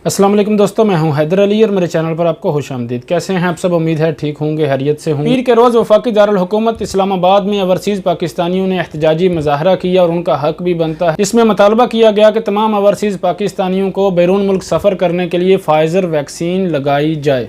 अस्सलाम वालेकुम दोस्तों, मैं हूं हैदर अली और मेरे चैनल पर आपको खुश आमदीद। कैसे हैं आप सब? उम्मीद है ठीक होंगे, हैरियत से होंगे। पीर के रोज़ वफाकी दारुल हुकूमत इस्लामाबाद में ओवरसीज़ पाकिस्तानियों ने एहतजाजी मुजाहरा किया और उनका हक भी बनता है। इसमें मुतालबा किया गया कि तमाम ओवरसीज़ पाकिस्तानियों को बैरून मुल्क सफ़र करने के लिए फाइज़र वैक्सीन लगाई जाए।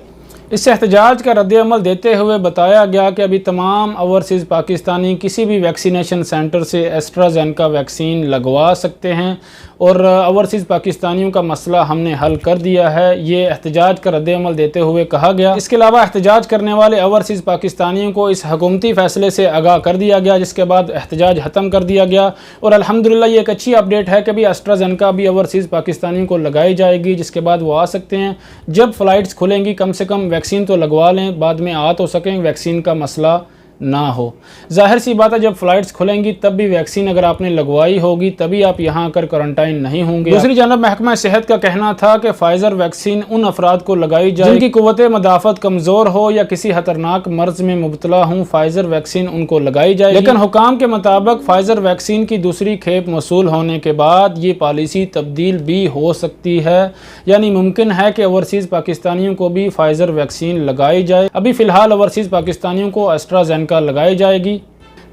इस एहतजाज का रद्द-ए-अमल देते हुए बताया गया कि अभी तमाम ओवरसीज़ पाकिस्तानी किसी भी वैक्सीनेशन सेंटर से एस्ट्राजेनेका वैक्सीन लगवा सकते हैं और ओवरसीज़ पाकिस्तानियों का मसला हमने हल कर दिया है। ये एहतजाज का रद्द-ए-अमल देते हुए कहा गया। इसके अलावा एहतजाज करने वाले ओवरसीज़ पाकिस्तानियों को इस हुकूमती फ़ैसले से आगाह कर दिया गया, जिसके बाद एहतजाज ख़त्म कर दिया गया। और अल्हम्दुलिल्लाह ये एक अच्छी अपडेट है कि अभी एस्ट्राजेनेका भी ओवरसीज़ पाकिस्तानियों को लगाई जाएगी, जिसके बाद वो आ सकते हैं। जब फ़्लाइट्स खुलेंगी कम से कम वैक्सीन तो लगवा लें, बाद में आ तो सकें, वैक्सीन का मसला ना हो। ज़ाहिर सी बात है, जब फ़्लाइट्स खुलेंगी तब भी वैक्सीन अगर आपने लगवाई होगी तभी आप यहाँ आकर क्वारंटाइन नहीं होंगे। दूसरी जानब महकमा सेहत का कहना था कि फ़ाइज़र वैक्सीन उन अफराद को लगाई जाए जिनकी कुव्वत मदाफ़त कमज़ोर हो या किसी खतरनाक मर्ज में मुब्तला हों, फ़ाइज़र वैक्सीन उनको लगाई जाए। लेकिन हुकाम के मुताबिक फ़ाइज़र वैक्सीन की दूसरी खेप मौसूल होने के बाद ये पॉलिसी तब्दील भी हो सकती है, यानी मुमकिन है कि ओवरसीज़ पाकिस्तानियों को भी फ़ाइज़र वैक्सीन लगाई जाए। अभी फ़िलहाल ओवरसीज़ पाकिस्तानियों को एस्ट्राजेनेका लगाई जाएगी।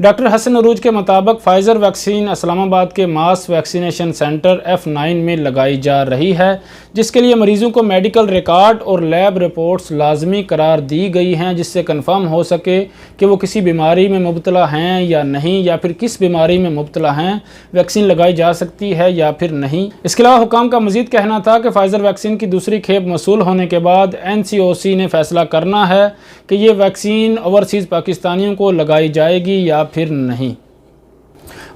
डॉक्टर हसन अरूज के मुताबिक फ़ाइज़र वैक्सीन इस्लामाबाद के मास वैक्सीनेशन सेंटर F9 में लगाई जा रही है, जिसके लिए मरीज़ों को मेडिकल रिकॉर्ड और लैब रिपोर्ट्स लाजमी करार दी गई हैं, जिससे कन्फर्म हो सके कि वो किसी बीमारी में मुब्तला हैं या नहीं, या फिर किस बीमारी में मुब्तला हैं, वैक्सीन लगाई जा सकती है या फिर नहीं। इसके अलावा हुकाम का मज़ीद कहना था कि फ़ाइज़र वैक्सीन की दूसरी खेप मौसूल होने के बाद NCOC ने फ़ैसला करना है कि ये वैक्सीन ओवरसीज़ पाकिस्तानियों को लगाई जाएगी या फिर नहीं।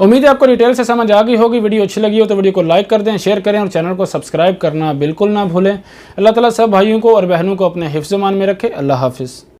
उम्मीद है आपको डिटेल से समझ आ गई होगी। वीडियो अच्छी लगी हो तो वीडियो को लाइक कर दें, शेयर करें और चैनल को सब्सक्राइब करना बिल्कुल ना भूलें। अल्लाह ताला सब भाइयों को और बहनों को अपने हिफ्ज़-ए-मान में रखे। अल्लाह हाफ़िज़।